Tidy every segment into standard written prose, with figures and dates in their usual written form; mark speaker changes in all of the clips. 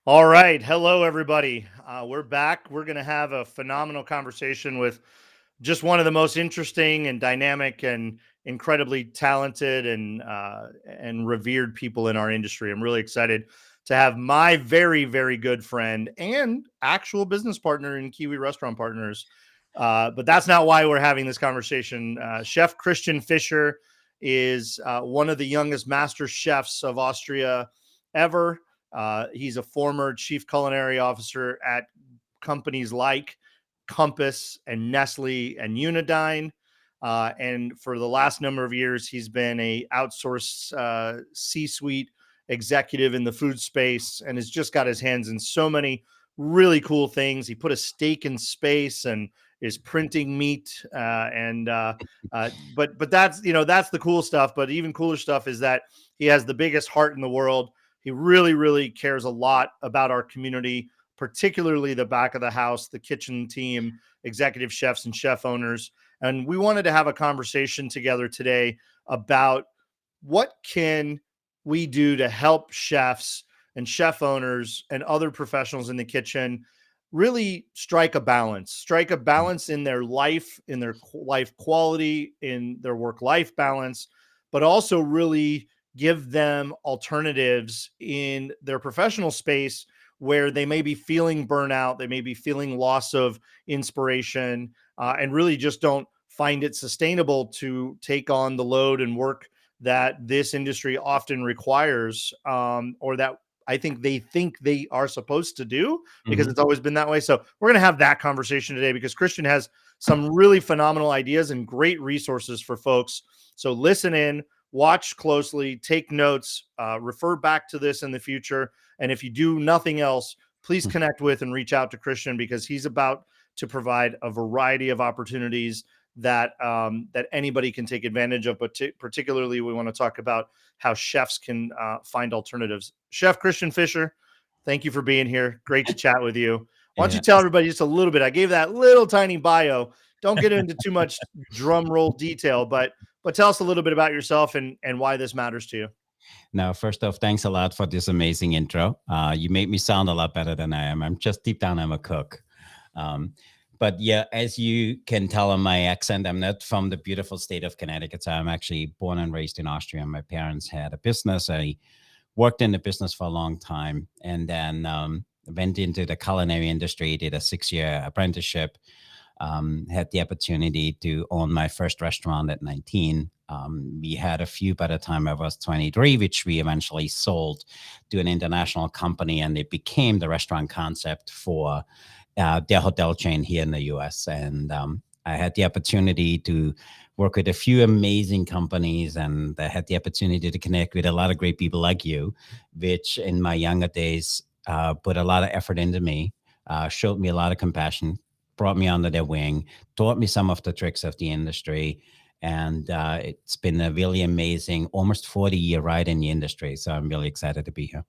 Speaker 1: All right. Hello, everybody. We're back. We're going to have a phenomenal conversation with just one of the most interesting and dynamic and incredibly talented and revered people in our industry. I'm really excited to have my very, very good friend and actual business partner in Kiwi Restaurant Partners. But that's not why we're having this conversation. Chef Christian Fischer is one of the youngest master chefs of Austria ever. He's a former chief culinary officer at companies like Compass and Nestle and Unidyne. And for the last number of years, he's been a outsourced C-suite executive in the food space and has just got his hands in so many really cool things. He put a stake in space and is printing meat. But that's the cool stuff. But even cooler stuff is that he has the biggest heart in the world. He really, really cares a lot about our community, particularly the back of the house, the kitchen team, executive chefs and chef owners. And we wanted to have a conversation together today about what can we do to help chefs and chef owners and other professionals in the kitchen really strike a balance in their life, in their life quality, in their work-life balance, but also really give them alternatives in their professional space where they may be feeling burnout, they may be feeling loss of inspiration, and really just don't find it sustainable to take on the load and work that this industry often requires, or that I think they are supposed to do because
Speaker 2: Mhm.
Speaker 1: it's always been that way. So we're going to have that conversation today because Christian has some really phenomenal ideas and great resources for folks. So listen in, watch closely, take notes, refer back to this in the future. And if you do nothing else, please connect with and reach out to Christian because he's about to provide a variety of opportunities that anybody can take advantage of. But particularly, we want to talk about how chefs can find alternatives. Chef Christian Fischer, thank you for being here. Great to chat with you. Why don't you
Speaker 2: Yeah.
Speaker 1: tell everybody just a little bit? I gave that little tiny bio. Don't get into too much drum roll detail, but tell us a little bit about yourself and why this matters to you.
Speaker 2: Now, first off, thanks a lot for this amazing intro. You made me sound a lot better than I am. I'm just deep down, I'm a cook. Um, but yeah, as you can tell on my accent, I'm not from the beautiful state of Connecticut. So I'm actually born and raised in Austria. My parents had a business. I worked in the business for a long time and then went into the culinary industry, did a 6-year apprenticeship, had the opportunity to own my first restaurant at 19. We had a few by the time I was 23, which we eventually sold to an international company, and it became the restaurant concept for their hotel chain here in the US. And I had the opportunity to work with a few amazing companies, and I had the opportunity to connect with a lot of great people like you, which in my younger days put a lot of effort into me, showed me a lot of compassion, brought me under their wing, taught me some of the tricks of the industry. And it's been a really amazing, almost 40-year ride in the industry. So I'm really excited to be here.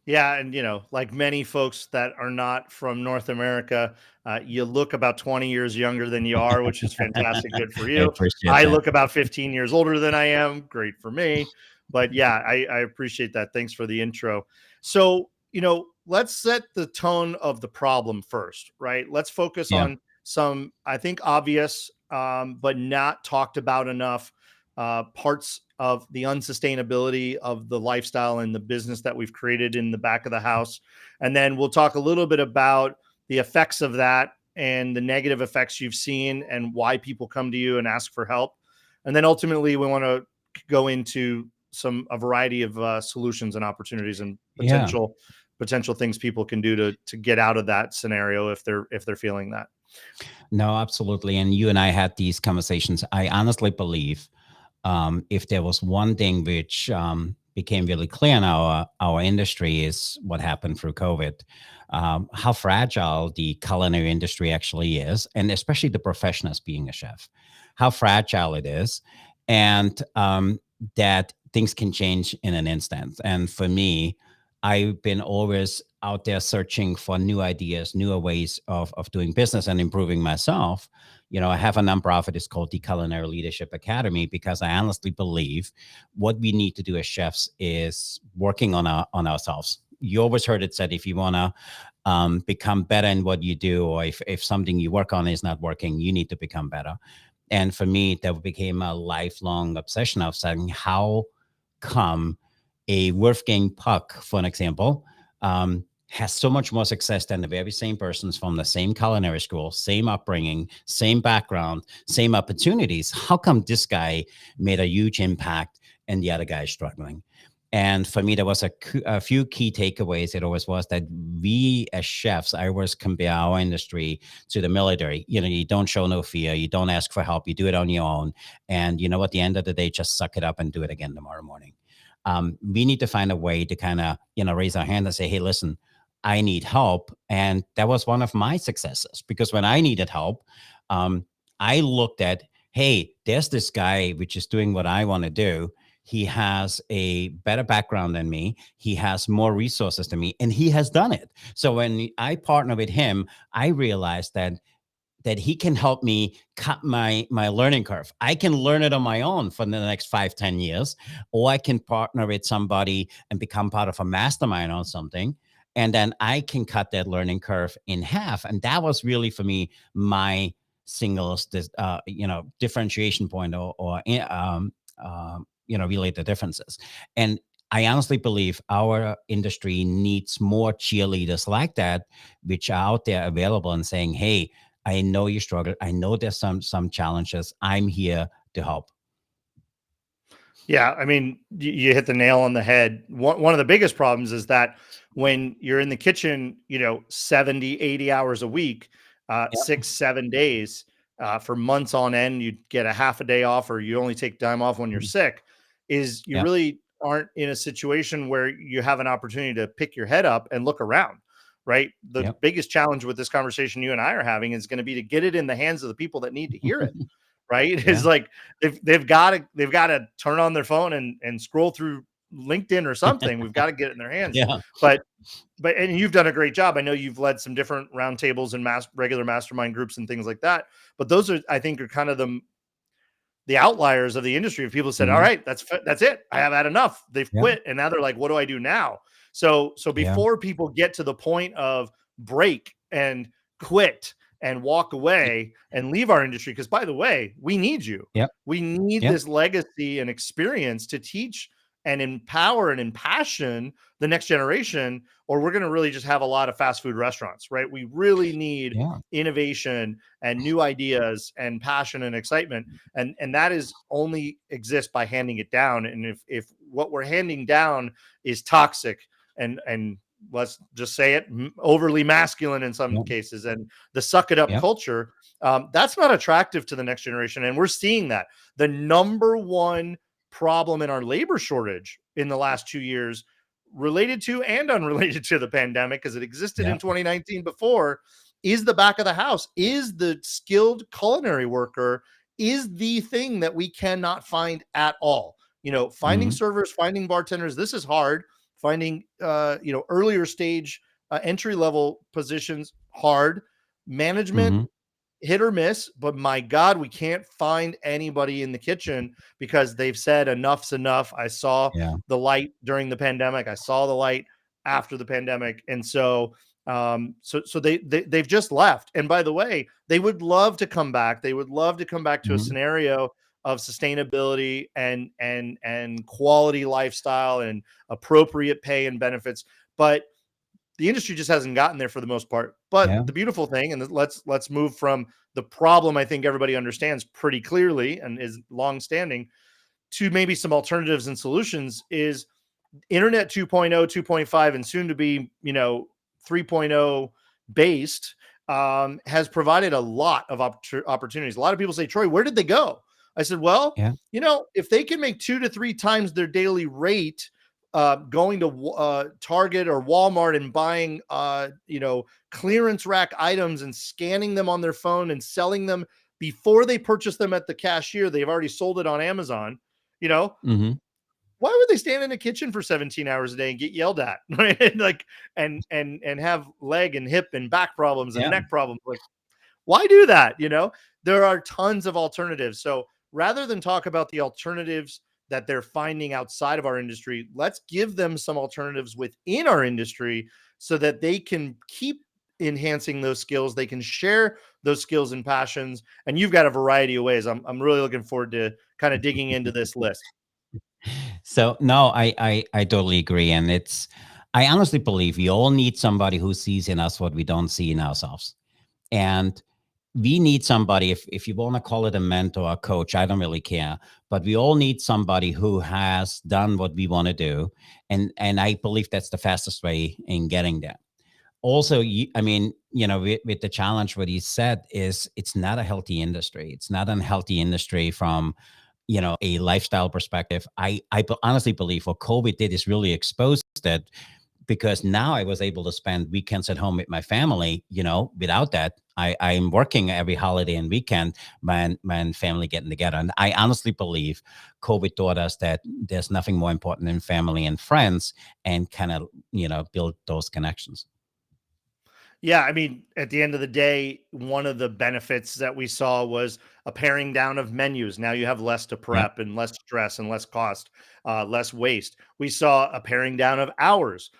Speaker 1: Yeah, and like many folks that are not from North America, you look about 20 years younger than you are, which is fantastic. Good for
Speaker 2: I
Speaker 1: you.
Speaker 2: appreciate
Speaker 1: I
Speaker 2: that.
Speaker 1: look about 15 years older than I am. Great for me. But yeah, I appreciate that. Thanks for the intro. So, let's set the tone of the problem first, right? Let's focus
Speaker 2: Yeah.
Speaker 1: on some, I think, obvious, but not talked about enough parts of the unsustainability of the lifestyle and the business that we've created in the back of the house. And then we'll talk a little bit about the effects of that and the negative effects you've seen and why people come to you and ask for help. And then ultimately, we want to go into a variety of solutions and opportunities and
Speaker 2: Yeah.
Speaker 1: potential things people can do to get out of that scenario if they're feeling that.
Speaker 2: No, absolutely. And you and I had these conversations. I honestly believe if there was one thing which became really clear in our industry is what happened through COVID, how fragile the culinary industry actually is, and especially the profession as being a chef, how fragile it is, and that things can change in an instant. And for me, I've been always out there searching for new ideas, newer ways of doing business and improving myself. I have a nonprofit. It's called the Culinary Leadership Academy because I honestly believe what we need to do as chefs is working on ourselves, you always heard it said, if you want to become better in what you do, or if something you work on is not working, you need to become better. And for me, that became a lifelong obsession of saying, how come a Wolfgang Puck, for an example, has so much more success than the very same persons from the same culinary school, same upbringing, same background, same opportunities? How come this guy made a huge impact and the other guy is struggling? And for me, there was a few key takeaways. It always was that we as chefs, I always compare our industry to the military. You don't show no fear. You don't ask for help. You do it on your own. And at the end of the day, just suck it up and do it again tomorrow morning. We need to find a way to kind of, raise our hand and say, hey, listen, I need help. And that was one of my successes, because when I needed help, I looked at, hey, there's this guy which is doing what I want to do. He has a better background than me. He has more resources than me, and he has done it. So when I partner with him, I realized that he can help me cut my learning curve. I can learn it on my own for the next 5-10 years, or I can partner with somebody and become part of a mastermind on something. And then I can cut that learning curve in half. And that was really, for me, my singles, differentiation point, or relate the differences. And I honestly believe our industry needs more cheerleaders like that, which are out there available and saying, hey, I know you struggle. I know there's some challenges. I'm here to help.
Speaker 1: Yeah, I mean, you hit the nail on the head. One of the biggest problems is that when you're in the kitchen, 70, 80 hours a week,
Speaker 2: Yep.
Speaker 1: 6, 7 days, for months on end, you get a half a day off, or you only take time off when you're
Speaker 2: Mhm.
Speaker 1: sick, is you
Speaker 2: Yep.
Speaker 1: really aren't in a situation where you have an opportunity to pick your head up and look around, right? The
Speaker 2: Yep.
Speaker 1: biggest challenge with this conversation you and I are having is going to be to get it in the hands of the people that need to hear it, right? Is
Speaker 2: Yeah.
Speaker 1: like they've got to turn on their phone and scroll through LinkedIn or something. We've got to get it in their hands.
Speaker 2: Yeah.
Speaker 1: But and you've done a great job. I know you've led some different roundtables and regular mastermind groups and things like that. But those are, I think, are kind of the outliers of the industry. If people said, "All
Speaker 2: Mhm.
Speaker 1: right, that's it. I have had enough." They've
Speaker 2: Yep.
Speaker 1: quit, and now they're like, "What do I do now?" So
Speaker 2: Yeah.
Speaker 1: before people get to the point of break and quit and walk
Speaker 2: Yep.
Speaker 1: away and leave our industry, because by the way, we need you.
Speaker 2: Yep.
Speaker 1: We need
Speaker 2: Yep.
Speaker 1: this legacy and experience to teach and empower and impassion the next generation, or we're going to really just have a lot of fast food restaurants, right? We really need
Speaker 2: Yeah.
Speaker 1: innovation and new ideas and passion and excitement, and that is only exists by handing it down. And if what we're handing down is toxic and let's just say it, overly masculine in some
Speaker 2: Yep.
Speaker 1: cases, and the suck it up
Speaker 2: Yep.
Speaker 1: culture, that's not attractive to the next generation. And we're seeing that the number one problem in our labor shortage in the last 2 years, related to and unrelated to the pandemic, because it existed in
Speaker 2: Yep.
Speaker 1: 2019 before, is the back of the house, is the skilled culinary worker, is the thing that we cannot find at all. Finding
Speaker 2: Mhm.
Speaker 1: servers, finding bartenders, this is hard. Finding, earlier stage, entry level positions, hard. Management,
Speaker 2: Mhm.
Speaker 1: hit or miss, but my God, we can't find anybody in the kitchen because they've said enough's enough. I saw
Speaker 2: Yeah.
Speaker 1: the light during the pandemic. I saw the light after the pandemic. And so they've just left. And by the way, they would love to come back. They would love to come back to a
Speaker 2: Mhm.
Speaker 1: scenario of sustainability and quality lifestyle and appropriate pay and benefits. But the industry just hasn't gotten there for the most part. But
Speaker 2: Yeah.
Speaker 1: the beautiful thing, and let's move from the problem I think everybody understands pretty clearly and is long-standing, to maybe some alternatives and solutions, is internet 2.0, 2.5, and soon to be 3.0 based, has provided a lot of opportunities. A lot of people say, Troy, where did they go? I said, well,
Speaker 2: Yeah.
Speaker 1: if they can make 2 to 3 times their daily rate, going to Target or Walmart and buying clearance rack items and scanning them on their phone and selling them before they purchase them at the cashier, they've already sold it on Amazon. you know
Speaker 2: Mhm.
Speaker 1: why would they stand in the kitchen for 17 hours a day and get yelled at? Right? Like, and have leg and hip and back problems and
Speaker 2: Yeah.
Speaker 1: neck problems. Like, why do that? There are tons of alternatives. So rather than talk about the alternatives that they're finding outside of our industry, let's give them some alternatives within our industry so that they can keep enhancing those skills. They can share those skills and passions. And you've got a variety of ways. I'm really looking forward to kind of digging into this list.
Speaker 2: So no, I totally agree, and I honestly believe we all need somebody who sees in us what we don't see in ourselves, and we need somebody. If you want to call it a mentor, a coach, I don't really care, but we all need somebody who has done what we want to do, and I believe that's the fastest way in getting there. Also, I mean, with the challenge, what he said is it's not a healthy industry. It's not a healthy industry from a lifestyle perspective. Honestly believe what COVID did is really exposed that, because now I was able to spend weekends at home with my family. Without that, I'm working every holiday and weekend, my family getting together. And I honestly believe COVID taught us that there's nothing more important than family and friends, and kind of, build those connections.
Speaker 1: Yeah, I mean, at the end of the day, one of the benefits that we saw was a paring down of menus. Now you have less to
Speaker 2: Yeah.
Speaker 1: prep and less stress and less cost, less waste. We saw a paring down of hours.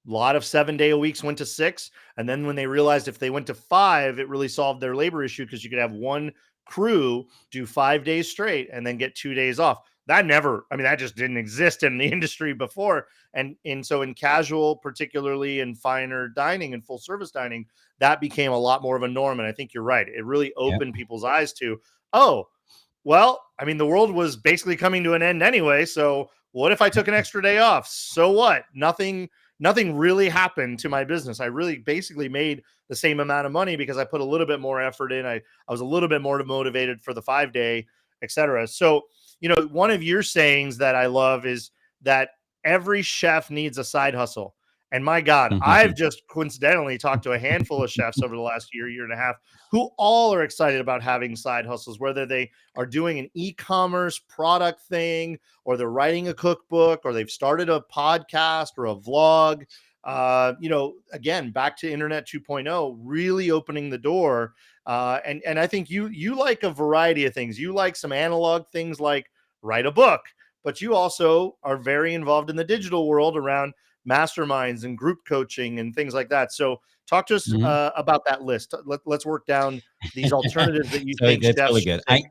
Speaker 1: A lot of 7-day a weeks went to 6. And then when they realized if they went to 5, it really solved their labor issue because you could have one crew do 5 days straight and then get 2 days off. That never, I mean, that just didn't exist in the industry before. And so in casual, particularly in finer dining and full service dining, that became a lot more of a norm. And I think you're right. It really
Speaker 2: Yeah.
Speaker 1: opened people's eyes to, oh, well, I mean, the world was basically coming to an end anyway. So what if I took an extra day off? So what? Nothing really happened to my business. I really basically made the same amount of money because I put a little bit more effort in. I was a little bit more motivated for the 5-day, etc. So, one of your sayings that I love is that every chef needs a side hustle. And my God, I've just coincidentally talked to a handful of chefs over the last year and a half, who all are excited about having side hustles, whether they are doing an e-commerce product thing, or they're writing a cookbook, or they've started a podcast or a vlog. Again, back to Internet 2.0, really opening the door. And I think you like a variety of things. You like some analog things like write a book, but you also are very involved in the digital world around masterminds and group coaching and things like that. So talk to us
Speaker 2: Mhm.
Speaker 1: about that list. Let's work down these alternatives that you
Speaker 2: So
Speaker 1: think
Speaker 2: that's
Speaker 1: chefs
Speaker 2: really
Speaker 1: should
Speaker 2: good.
Speaker 1: take.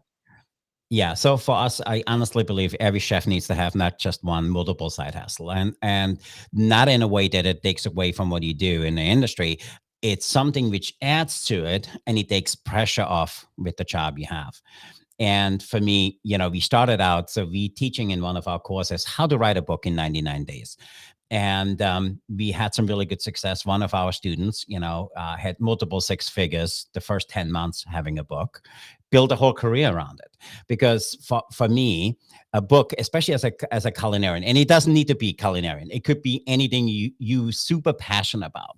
Speaker 2: Yeah. So for us, I honestly believe every chef needs to have not just one, multiple side hustle, and not in a way that it takes away from what you do in the industry. It's something which adds to it, and it takes pressure off with the job you have. And for me, we started out, so we teaching in one of our courses how to write a book in 99 days. And we had some really good success. One of our students, had multiple six figures the first 10 months having a book, built a whole career around it. Because for me, a book, especially as a culinarian, and it doesn't need to be culinarian, it could be anything you super passionate about.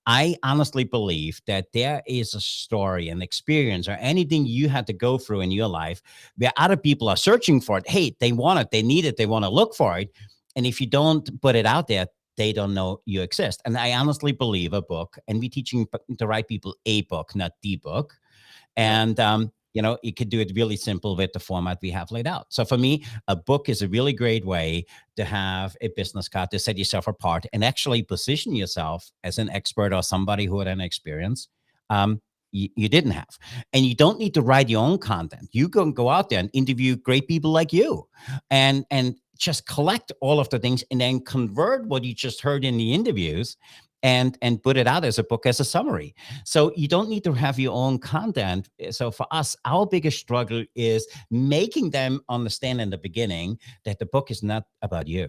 Speaker 2: I honestly believe that there is a story, an experience, or anything you had to go through in your life where other people are searching for it. Hey, they want it, they need it, they want to look for it. And if you don't put it out there, they don't know you exist. And I honestly believe a book, and we teaching the right people a book, not the book.
Speaker 1: Yeah.
Speaker 2: And you could do it really simple with the format we have laid out. So for me, a book is a really great way to have a business card to set yourself apart and actually position yourself as an expert or somebody who had an experience you didn't have. And you don't need to write your own content. You can go out there and interview great people like you, and just collect all of the things, and then convert what you just heard in the interviews and put it out as a book, as a summary. So you don't need to have your own content. So for us, our biggest struggle is making them understand in the beginning that the book is not about you.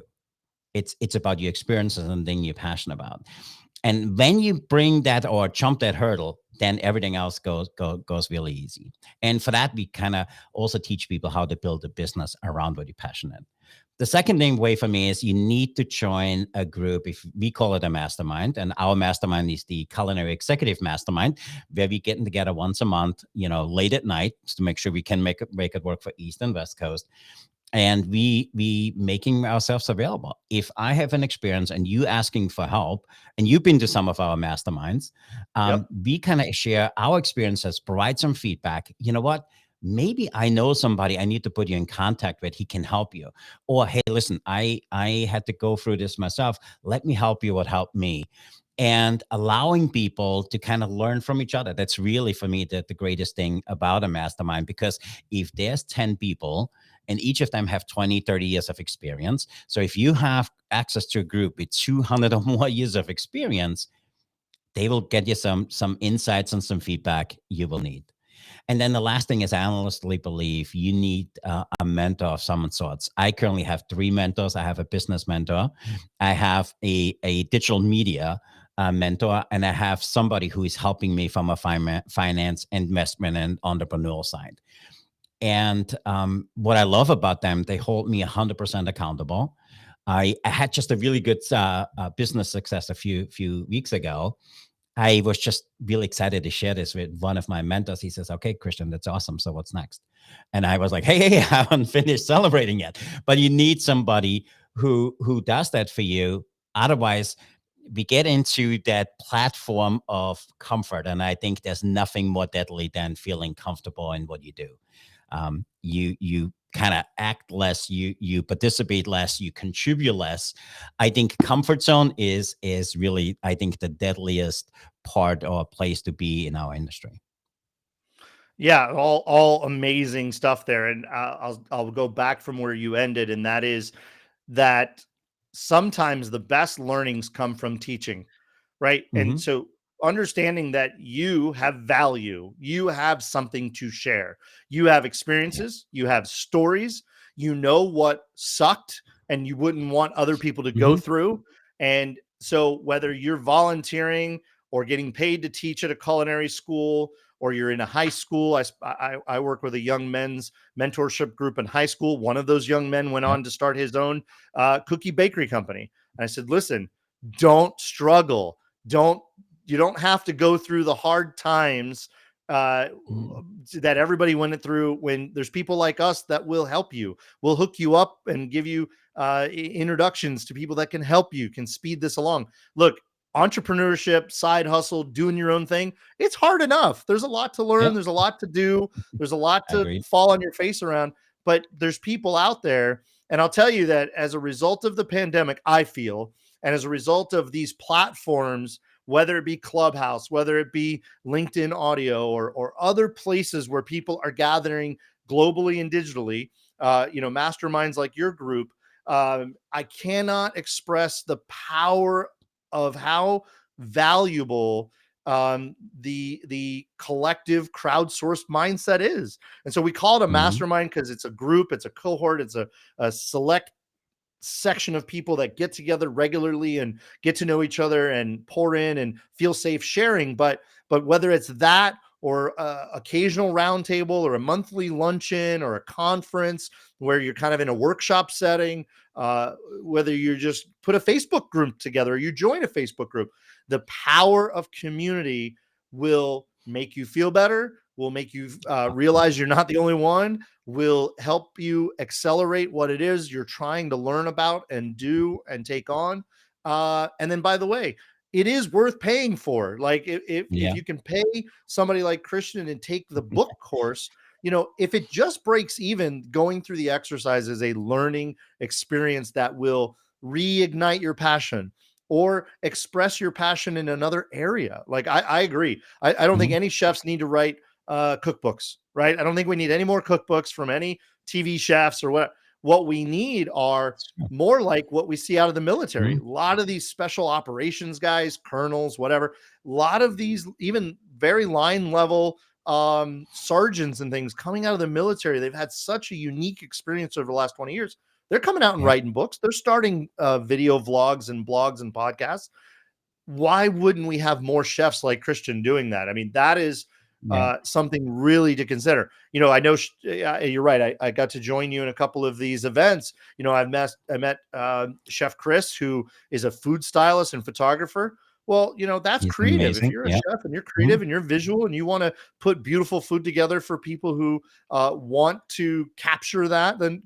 Speaker 2: It's about your experiences and thing you're passionate about. And when you bring that or jump that hurdle, then everything else goes really easy. And for that, we kind of also teach people how to build a business around what you're passionate. The second thing way for me is you need to join a group. If we call it a mastermind, and our mastermind is the Culinary Executive Mastermind, where we getting together once a month, late at night, to make sure we can make it work for East and West Coast. And we making ourselves available. If I have an experience and you asking for help, and you've been to some of our masterminds,
Speaker 1: Yep.
Speaker 2: we kind of share our experiences, provide some feedback. You know what? maybe I know somebody I need to put you in contact with. He can help you. Or, hey, listen, I had to go through this myself. Let me help you. What helped me? And allowing people to kind of learn from each other. That's really, for me, the greatest thing about a mastermind, because if there's 10 people and each of them have 20, 30 years of experience. So if you have access to a group with 200 or more years of experience, they will get you some insights and some feedback you will need. And then the last thing is, I honestly believe you need a mentor of some sorts. I currently have 3 mentors. I have a business mentor, I have a digital media mentor, and I have somebody who is helping me from a finance, investment, and entrepreneurial side. And what I love about them, they hold me 100% accountable. I had just a really good business success a few weeks ago. I was just really excited to share this with one of my mentors. He says, "Okay, Christian, that's awesome. So what's next?" And I was like, "Hey, I haven't finished celebrating yet." But you need somebody who does that for you. Otherwise, we get into that platform of comfort, and I think there's nothing more deadly than feeling comfortable in what you do. You kind of act less, you participate less, you contribute less. I think comfort zone is really, I think, the deadliest part or place to be in our industry.
Speaker 1: Yeah, all amazing stuff there, and I'll go back from where you ended, and that is that sometimes the best learnings come from teaching, right? And
Speaker 2: Hmm.
Speaker 1: so understanding that you have value, you have something to share, you have
Speaker 2: Yeah.
Speaker 1: experiences, you have stories, you know what sucked and you wouldn't want other people to go
Speaker 2: Hmm.
Speaker 1: through. And so whether you're volunteering or getting paid to teach at a culinary school, or you're in a high school. I work with a young men's mentorship group in high school. One of those young men went
Speaker 2: Yep.
Speaker 1: on to start his own cookie bakery company. And I said, listen, don't struggle. Don't You don't have to go through the hard times uh,
Speaker 2: Mhm.
Speaker 1: that everybody went through. When there's people like us that will help you, we'll hook you up and give you introductions to people that can help you, can speed this along. Look, entrepreneurship, side hustle, doing your own thing, it's hard enough. There's a lot to learn,
Speaker 2: Yep.
Speaker 1: there's a lot to do, there's a lot to
Speaker 2: Agreed.
Speaker 1: fall on your face around, but there's people out there. And I'll tell you that as a result of the pandemic, I feel, and as a result of these platforms, whether it be Clubhouse, whether it be LinkedIn Audio, or other places where people are gathering globally and digitally, masterminds like your group, I cannot express the power of how valuable the collective crowdsourced mindset is. And so we call it a
Speaker 2: Hmm.
Speaker 1: mastermind because it's a group, it's a cohort, it's a select section of people that get together regularly and get to know each other and pour in and feel safe sharing. But whether it's that, or occasional roundtable, or a monthly luncheon, or a conference where you're kind of in a workshop setting, whether you just put a Facebook group together or you join a Facebook group, the power of community will make you feel better, will make you realize you're not the only one, will help you accelerate what it is you're trying to learn about and do and take on. And then, by the way, it is worth paying for. Like, if
Speaker 2: Yeah.
Speaker 1: you can pay somebody like Christian and take the book course, if it just breaks even, going through the exercise is a learning experience that will reignite your passion or express your passion in another area. Like, I agree. I don't think
Speaker 2: Mhm.
Speaker 1: any chefs need to write cookbooks, right? I don't think we need any more cookbooks from any TV chefs or what. What we need are
Speaker 2: Sure.
Speaker 1: more like what we see out of the military.
Speaker 2: Mhm.
Speaker 1: A lot of these special operations guys, colonels, whatever, a lot of these even very line level sergeants and things coming out of the military, they've had such a unique experience over the last 20 years. They're coming out and
Speaker 2: Yeah.
Speaker 1: writing books. They're starting video vlogs and blogs and podcasts. Why wouldn't we have more chefs like Christian doing that? I mean, that is
Speaker 2: Yeah.
Speaker 1: something really to consider. I know you're right. I got to join you in a couple of these events. I met Chef Chris, who is a food stylist and photographer. Well, that's
Speaker 2: He's
Speaker 1: creative. If
Speaker 2: amazing.
Speaker 1: you're a
Speaker 2: Yeah.
Speaker 1: chef and you're
Speaker 2: Mhm.
Speaker 1: creative and you're visual and you want to put beautiful food together for people who want to capture that, then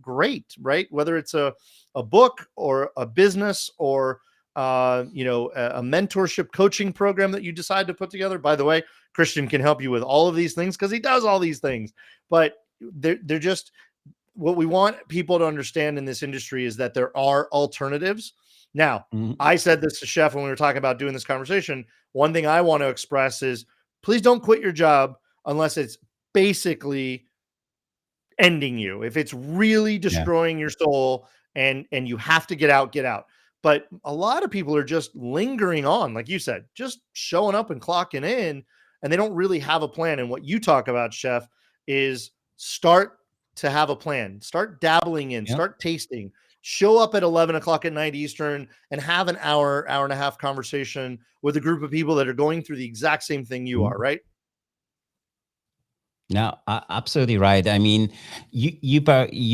Speaker 1: great, right? Whether it's a book or a business or a mentorship coaching program that you decide to put together. By the way, Christian can help you with all of these things because he does all these things. But they're just, what we want people to understand in this industry is that there are alternatives. Now, I said this to Chef when we were talking about doing this conversation. One thing I want to express is, please don't quit your job unless it's basically ending you. If it's really destroying your soul and you have to get out, get out. But a lot of people are just lingering on, like you said, just showing up and clocking in, and they don't really have a plan. And what you talk about, Chef, is start to have a plan. Start dabbling in, start tasting. Show up at 11 o'clock at night Eastern and have an hour and a half conversation with a group of people that are going through the exact same thing you are, right?
Speaker 2: No, absolutely right. I mean, you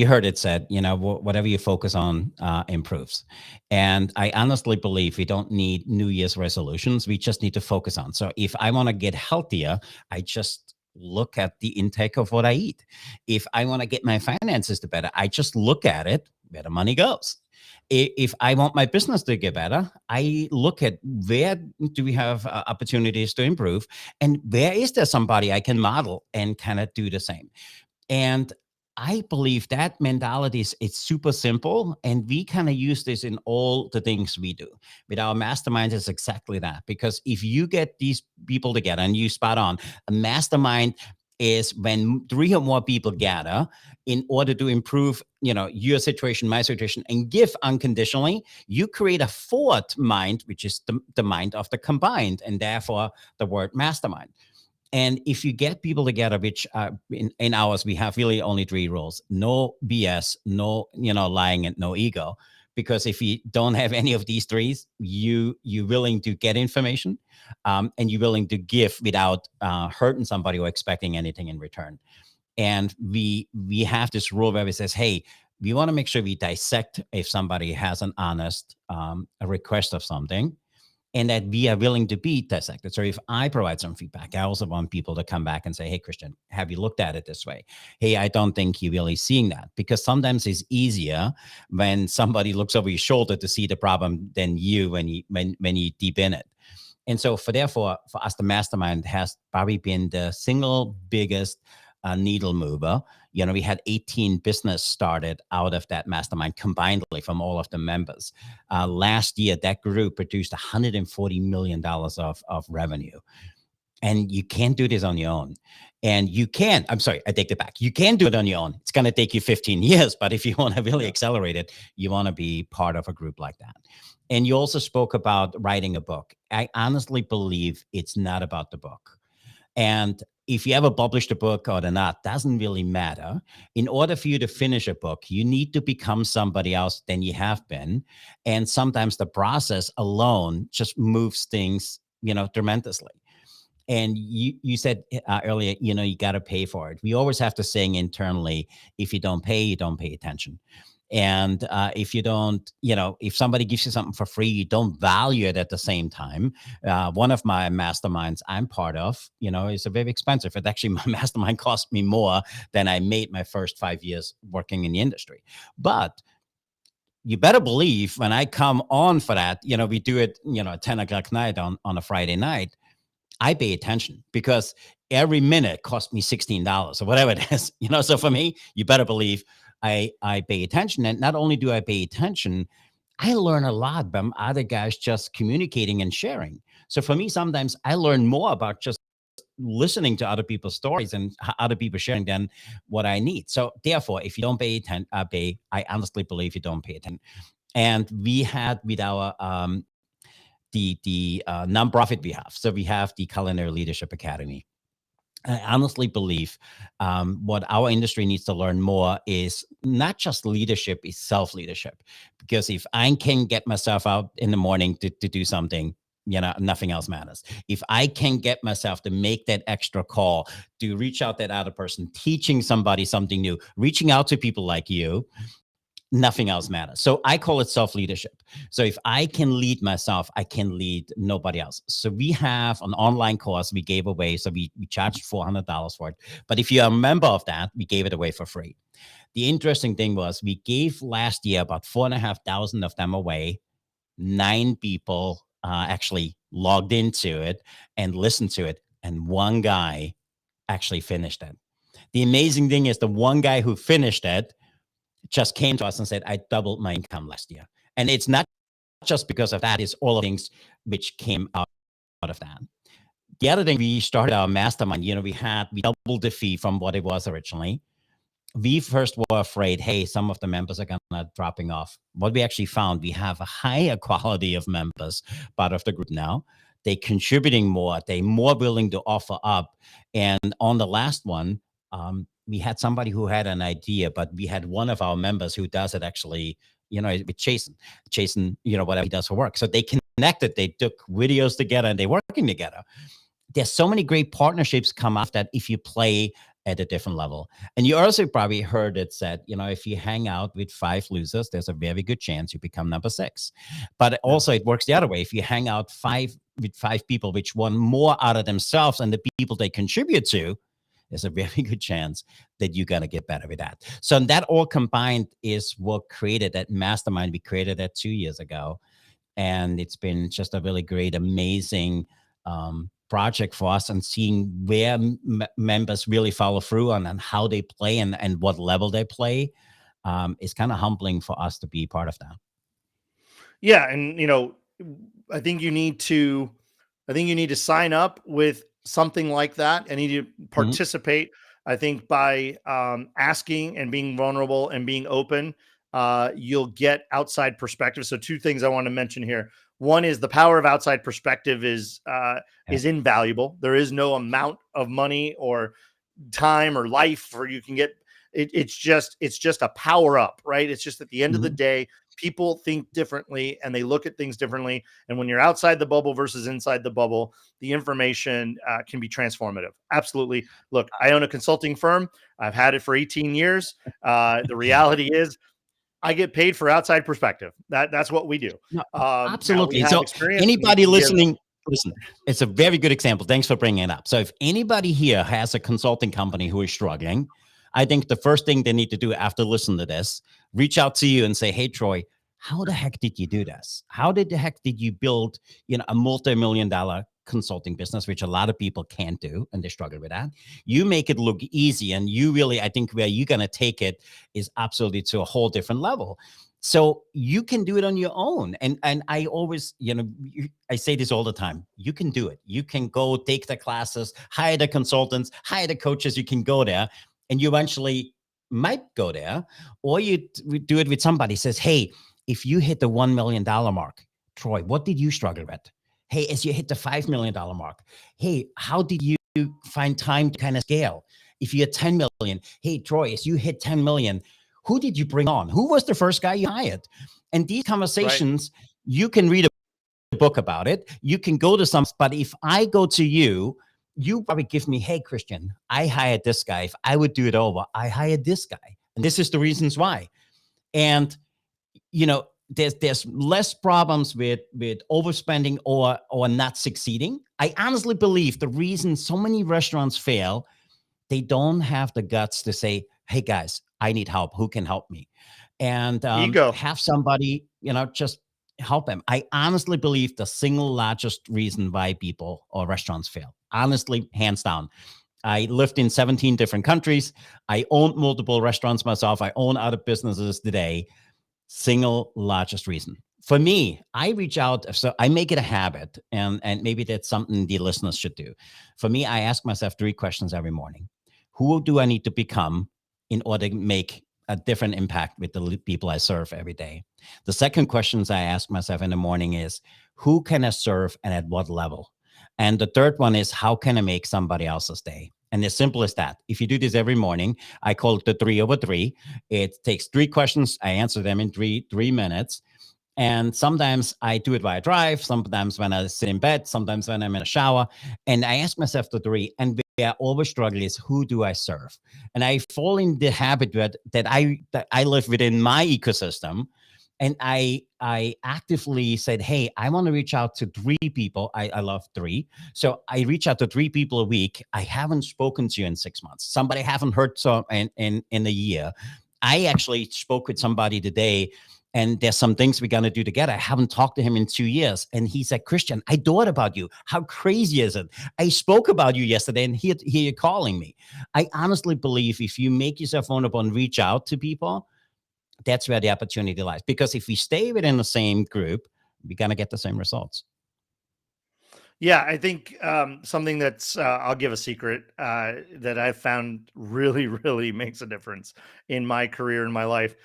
Speaker 2: heard it said, whatever you focus on improves. And I honestly believe we don't need New Year's resolutions. We just need to focus on. So if I want to get healthier, I just look at the intake of what I eat. If I want to get my finances to better, I just look at it, where the money goes. If I want my business to get better, I look at where do we have opportunities to improve, and where is there somebody I can model and kind of do the same. And I believe that mentality it's super simple, and we kind of use this in all the things we do. With our masterminds, it's exactly that. Because if you get these people together, and you spot on, a mastermind is when 3 or more people gather in order to improve, your situation, my situation, and give unconditionally. You create a fourth mind, which is the mind of the combined, and therefore the word mastermind. And if you get people together, which in ours, we have really only 3 rules: no BS, no, lying, and no ego. Because if you don't have any of these 3, you're willing to get information, and you're willing to give without hurting somebody or expecting anything in return. And we have this rule where it says, hey, we want to make sure we dissect if somebody has an honest a request of something, and that we are willing to be dissected. So if I provide some feedback, I also want people to come back and say, hey, Christian, have you looked at it this way? Hey, I don't think you're really seeing that. Because sometimes it's easier when somebody looks over your shoulder to see the problem than you when you deep in it. And so therefore, for us, the mastermind has probably been the single biggest needle mover. We had 18 business started out of that mastermind combinedly from all of the members. Last year, that group produced $140 million of revenue. And you can't do this on your own. And I'm sorry, I take it back. You can do it on your own. It's going to take you 15 years. But if you want to really accelerate it, you want to be part of a group like that. And you also spoke about writing a book. I honestly believe it's not about the book. And if you ever published a book or not, doesn't really matter. In order for you to finish a book, you need to become somebody else than you have been. And sometimes the process alone just moves things, tremendously. And you said earlier, you got to pay for it. We always have to saying internally, if you don't pay, you don't pay attention. And if you don't, if somebody gives you something for free, you don't value it at the same time. One of my masterminds I'm part of, is very expensive. It actually, my mastermind cost me more than I made my first 5 years working in the industry. But you better believe when I come on for that, we do it, at 10 o'clock night on a Friday night, I pay attention, because every minute cost me $16 or whatever it is, so for me, you better believe I pay attention. And not only do I pay attention, I learn a lot from other guys just communicating and sharing. So for me, sometimes I learn more about just listening to other people's stories and other people sharing than what I need. So therefore, if you don't pay attention, I honestly believe you don't pay attention. And we had with our the nonprofit we have. So we have the Culinary Leadership Academy. I honestly believe what our industry needs to learn more is not just leadership, it's self-leadership. Because if I can get myself out in the morning to do something, nothing else matters. If I can get myself to make that extra call, to reach out that other person, teaching somebody something new, reaching out to people like you, nothing else matters. So I call it self-leadership. So if I can lead myself, I can lead nobody else. So we have an online course we gave away. So we charged $400 for it. But if you're a member of that, we gave it away for free. The interesting thing was we gave last year about 4,500 of them away 9 people actually logged into it and listened to it, and one guy actually finished it. The amazing thing is the one guy who finished it just came to us and said, I doubled my income last year. And it's not just because of that, it's all of things which came out of that. The other thing, we started our mastermind, we doubled the fee from what it was originally. We first were afraid, hey, some of the members are gonna dropping off. What we actually found, we have a higher quality of members part of the group now. They contributing more, they more willing to offer up. And on the last one, we had somebody who had an idea, but we had one of our members who does it actually, with Jason, whatever he does for work. So they connected, they took videos together and they're working together. There's so many great partnerships come out that if you play at a different level. And you also probably heard it said, if you hang out with 5 losers, there's a very good chance you become number 6. But also it works the other way. If you hang out with 5 people which want more out of themselves and the people they contribute to, there's a very good chance that you're going to get better with that. So that all combined is what created that mastermind. We created that 2 years ago. And it's been just a really great, amazing project for us, and seeing where members really follow through on and how they play and what level they play is kind of humbling for us to be part of that.
Speaker 1: Yeah. And, I think you need to sign up with something like that and need to participate. I think by asking and being vulnerable and being open, you'll get outside perspective. So 2 things I want to mention here. One is the power of outside perspective is invaluable. There is no amount of money or time or life where you can get it. It's just a power up, right? It's just at the end of the day, people think differently and they look at things differently. And when you're outside the bubble versus inside the bubble, the information can be transformative. Absolutely. Look, I own a consulting firm. I've had it for 18 years. The reality is I get paid for outside perspective. That's what we do.
Speaker 2: No,
Speaker 1: absolutely.
Speaker 2: so anybody listening, listen, it's a very good example. Thanks for bringing it up. So if anybody here has a consulting company who is struggling, I think the first thing they need to do after listening to this, reach out to you and say, hey, Troy, how the heck did you do this? How the heck did you build, a multi-million-dollar consulting business, which a lot of people can't do and they struggle with that? You make it look easy, and you really, I think where you're going to take it is absolutely to a whole different level. So you can do it on your own. And I always, I say this all the time, you can do it. You can go take the classes, hire the consultants, hire the coaches, you can go there. And you eventually might go there, or you do it with somebody who says, hey, if you hit the $1 million mark, Troy, what did you struggle with? Hey, as you hit the $5 million mark, hey, how did you find time to kind of scale? If you hit 10 million, hey, Troy, as you hit 10 million, who did you bring on? Who was the first guy you hired? And these conversations, you can read a book about it. You can go to some, but if I go to you, you probably give me, hey, Christian, I hired this guy. If I would do it over, I hired this guy. And this is the reasons why. And, there's less problems with overspending or not succeeding. I honestly believe the reason so many restaurants fail, they don't have the guts to say, hey, guys, I need help. Who can help me? And have somebody, just help them. I honestly believe the single largest reason why people or restaurants fail, honestly, hands down. I lived in 17 different countries. I owned multiple restaurants myself. I own other businesses today. Single largest reason. For me, I reach out. So I make it a habit, and maybe that's something the listeners should do. For me, I ask myself 3 questions every morning. Who do I need to become in order to make a different impact with the people I serve every day? The second questions I ask myself in the morning is, who can I serve and at what level? And the third one is, how can I make somebody else's day? And as simple as that. If you do this every morning, I call it the 3 over 3. It takes 3 questions. I answer them in three minutes. And sometimes I do it while I drive, sometimes when I sit in bed, sometimes when I'm in a shower. And I ask myself the 3. And where I always struggle is, who do I serve? And I fall in the habit that I live within my ecosystem. And I actively said, hey, I want to reach out to 3 people. I love 3. So I reach out to 3 people a week. I haven't spoken to you in 6 months. Somebody I haven't heard in a year. I actually spoke with somebody today. and there's some things we're going to do together. I haven't talked to him in 2 years. And he said, Christian, I thought about you. How crazy is it? I spoke about you yesterday, and here you're calling me. I honestly believe if you make yourself vulnerable and reach out to people, that's where the opportunity lies. Because if we stay within the same group, we're going to get the same results.
Speaker 1: Yeah, I think something that's, I'll give a secret that I've found really, really makes a difference in my career and my life.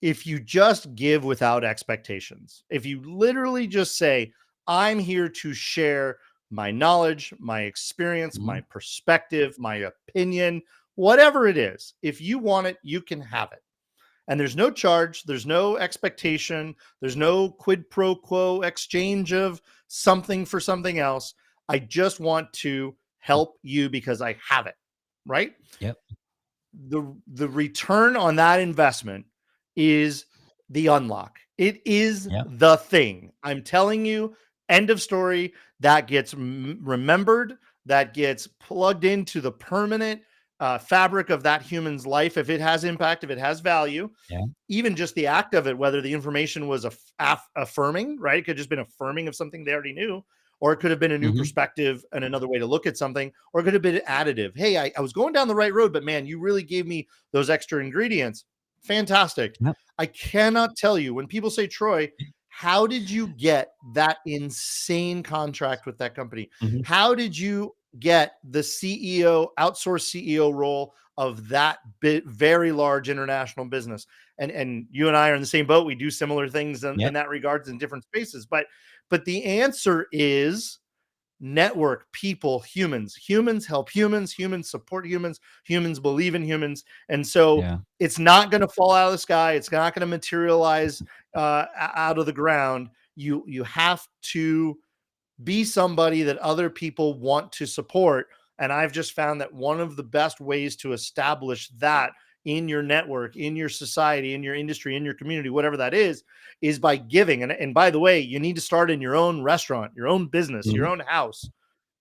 Speaker 1: If you just give without expectations, if you literally just say, I'm here to share my knowledge, my experience,
Speaker 2: Mm-hmm.
Speaker 1: my perspective, my opinion, whatever it is, if you want it, you can have it. And there's no charge, there's no expectation, there's no quid pro quo exchange of something for something else. I just want to help you because I have it, right?
Speaker 2: Yep.
Speaker 1: The return on that investment is the unlock. It is
Speaker 2: Yep.
Speaker 1: the thing. I'm telling you, end of story. That gets remembered, that gets plugged into the permanent fabric of that human's life. If it has impact, if it has value,
Speaker 2: Yeah.
Speaker 1: even just the act of it, whether the information was affirming, right? It could have just been affirming of something they already knew, or it could have been a new
Speaker 2: Mm-hmm.
Speaker 1: perspective and another way to look at something, or it could have been additive. Hey, I was going down the right road, but man, you really gave me those extra ingredients. Fantastic.
Speaker 2: Yep.
Speaker 1: I cannot tell you, when people say, Troy, how did you get that insane contract with that company?
Speaker 2: Mm-hmm.
Speaker 1: How did you get the CEO, outsourced CEO role of that very large international business? And you and I are in the same boat. We do similar things in
Speaker 2: Yep.
Speaker 1: that regards in different spaces. But the answer is network, people, humans help humans, humans support humans, humans believe in humans. And so
Speaker 2: Yeah.
Speaker 1: it's not going to fall out of the sky. It's not going to materialize out of the ground. You have to be somebody that other people want to support. And I've just found that one of the best ways to establish that in your network, in your society, in your industry, in your community, whatever that is by giving. And by the way, you need to start in your own restaurant, your own business, your
Speaker 2: Mm-hmm.
Speaker 1: own house.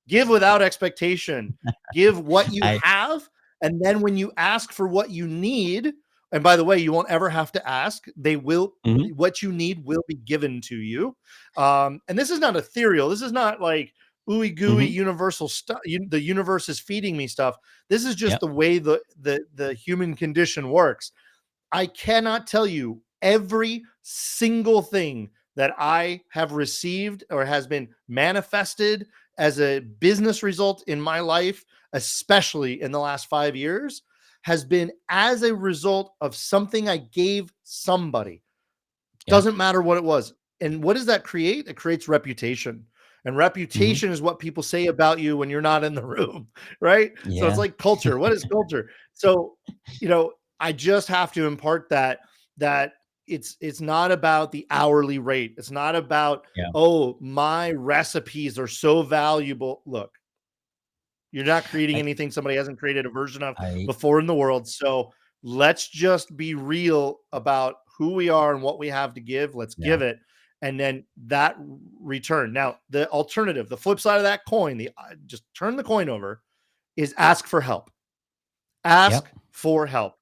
Speaker 1: Give without expectation. Give what you
Speaker 2: I
Speaker 1: have. And then when you ask for what you need, and by the way, you won't ever have to ask. They will,
Speaker 2: mm-hmm.
Speaker 1: what you need will be given to you. And this is not ethereal. This is not like ooey gooey
Speaker 2: Mm-hmm.
Speaker 1: universal stuff. The universe is feeding me stuff. This is just
Speaker 2: Yep.
Speaker 1: the way the human condition works. I cannot tell you every single thing that I have received or has been manifested as a business result in my life, especially in the last 5 years, has been as a result of something I gave somebody.
Speaker 2: Yeah.
Speaker 1: Doesn't matter what it was. And what does that create? It creates reputation. And
Speaker 2: Mm-hmm.
Speaker 1: reputation is what people say about you when you're not in the room, right? So it's
Speaker 2: Yeah.
Speaker 1: like culture. What is culture? So, I just have to impart that it's not about the hourly rate. It's not about,
Speaker 2: Yeah.
Speaker 1: oh, my recipes are so valuable. Look, you're not creating
Speaker 2: I,
Speaker 1: anything somebody hasn't created a version of
Speaker 2: I,
Speaker 1: before in the world. So let's just be real about who we are and what we have to give. Let's
Speaker 2: yeah.
Speaker 1: give it. And then that return. Now, the alternative, the flip side of that coin, just turn the coin over, is ask for help. Ask
Speaker 2: Yep.
Speaker 1: for help,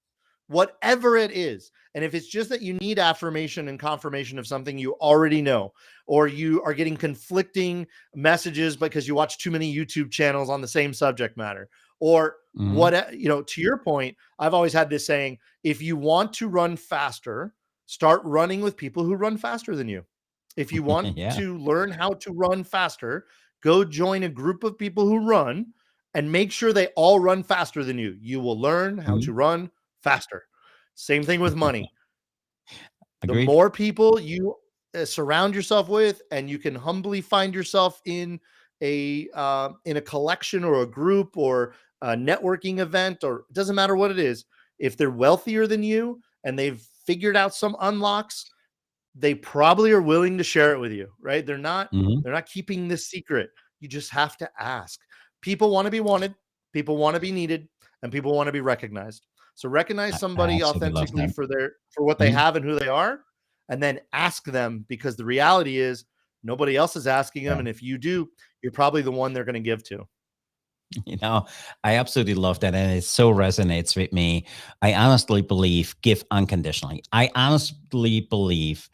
Speaker 1: whatever it is. And if it's just that you need affirmation and confirmation of something you already know, or you are getting conflicting messages because you watch too many YouTube channels on the same subject matter, or
Speaker 2: Mm-hmm.
Speaker 1: what, to your point, I've always had this saying, if you want to run faster, start running with people who run faster than you. If you want
Speaker 2: Yeah.
Speaker 1: to learn how to run faster, go join a group of people who run and make sure they all run faster than you. You will learn how
Speaker 2: Mm-hmm.
Speaker 1: to run faster. Same thing with money. The
Speaker 2: Agreed.
Speaker 1: more people you surround yourself with, and you can humbly find yourself in a collection or a group or a networking event, or it doesn't matter what it is. If they're wealthier than you and they've figured out some unlocks, they probably are willing to share it with you, right? They're not
Speaker 2: Mm-hmm.
Speaker 1: they're not keeping this secret. You just have to ask. People want to be wanted, people want to be needed, and people want to be recognized. So recognize
Speaker 2: I
Speaker 1: somebody
Speaker 2: absolutely love
Speaker 1: authentically
Speaker 2: that.
Speaker 1: for what they
Speaker 2: Mm-hmm.
Speaker 1: have and who they are, and then ask them, because the reality is nobody else is asking them,
Speaker 2: Yeah.
Speaker 1: and if you do, you're probably the one they're going to give to.
Speaker 2: You know, I absolutely love that. And it so resonates with me. I honestly believe give unconditionally. I honestly believe,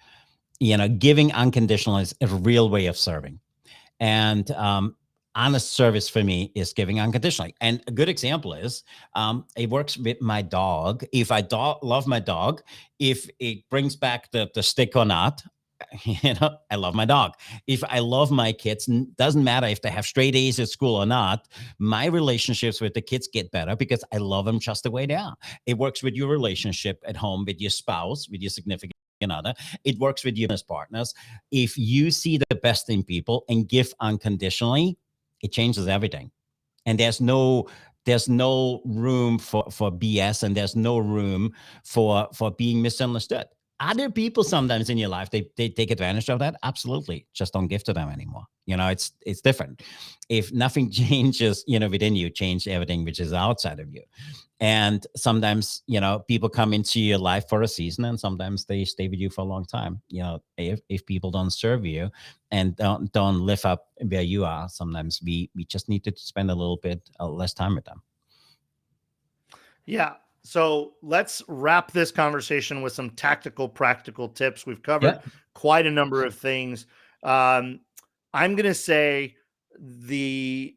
Speaker 2: giving unconditionally is a real way of serving. And honest service for me is giving unconditionally. And a good example is it works with my dog. If I love my dog, if it brings back the stick or not, I love my dog. If I love my kids, doesn't matter if they have straight A's at school or not, my relationships with the kids get better because I love them just the way they are. It works with your relationship at home, with your spouse, with your significant other. It works with your business partners. If you see the best in people and give unconditionally, it changes everything. And there's no room for BS, and there's no room for being misunderstood. Other people sometimes in your life, they take advantage of that. Absolutely. Just don't give to them anymore. It's different. If nothing changes, within you, change everything which is outside of you. And sometimes, people come into your life for a season, and sometimes they stay with you for a long time. If people don't serve you and don't live up where you are, sometimes we just need to spend a little bit less time with them.
Speaker 1: Yeah. So let's wrap this conversation with some tactical, practical tips. We've
Speaker 2: Yeah.
Speaker 1: covered quite a number of things. Um, I'm going to say the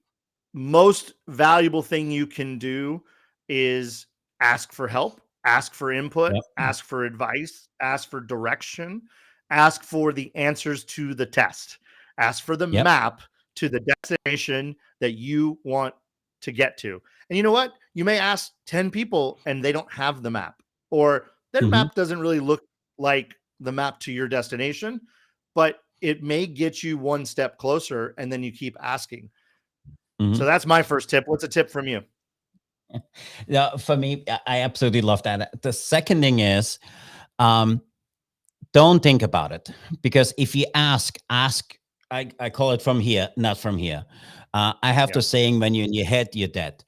Speaker 1: most valuable thing you can do is ask for help, ask for input,
Speaker 2: Yep.
Speaker 1: ask for advice, ask for direction, ask for the answers to the test, ask for the
Speaker 2: Yep.
Speaker 1: map to the destination that you want to get to. And you know what? You may ask 10 people and they don't have the map, or their
Speaker 2: Hmm.
Speaker 1: map doesn't really look like the map to your destination, but it may get you one step closer, and then you keep asking. So
Speaker 2: Hmm.
Speaker 1: that's my first tip. What's a tip from you?
Speaker 2: Yeah, for me, I absolutely love that. The second thing is, um, don't think about it, because if you ask. I call it from here, not from here. I have
Speaker 1: Yeah.
Speaker 2: the saying, when you're in your head, you're dead.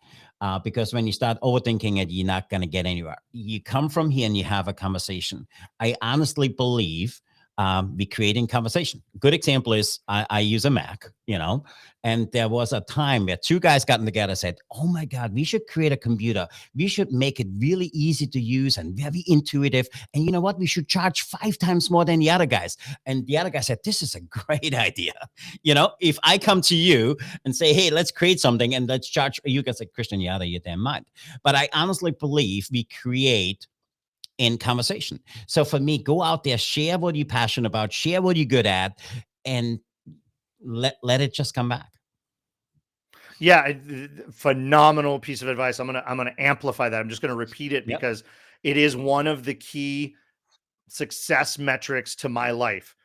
Speaker 2: Because when you start overthinking it, you're not going to get anywhere. You come from here and you have a conversation. I honestly believe we creating conversation. Good example is I use a Mac, and there was a time where two guys got together and said, "Oh my God, we should create a computer. We should make it really easy to use and very intuitive. And you know what? We should charge 5 times more than the other guys." And the other guy said, "This is a great idea." If I come to you and say, "Hey, let's create something and let's charge," you guys say, "Christian, you're out of your damn mind." But I honestly believe we create in conversation. So for me, go out there, share what you're passionate about, share what you're good at, and let it just come back.
Speaker 1: Yeah, phenomenal piece of advice. I'm gonna amplify that. I'm just gonna repeat it
Speaker 2: Yep.
Speaker 1: because it is one of the key success metrics to my life.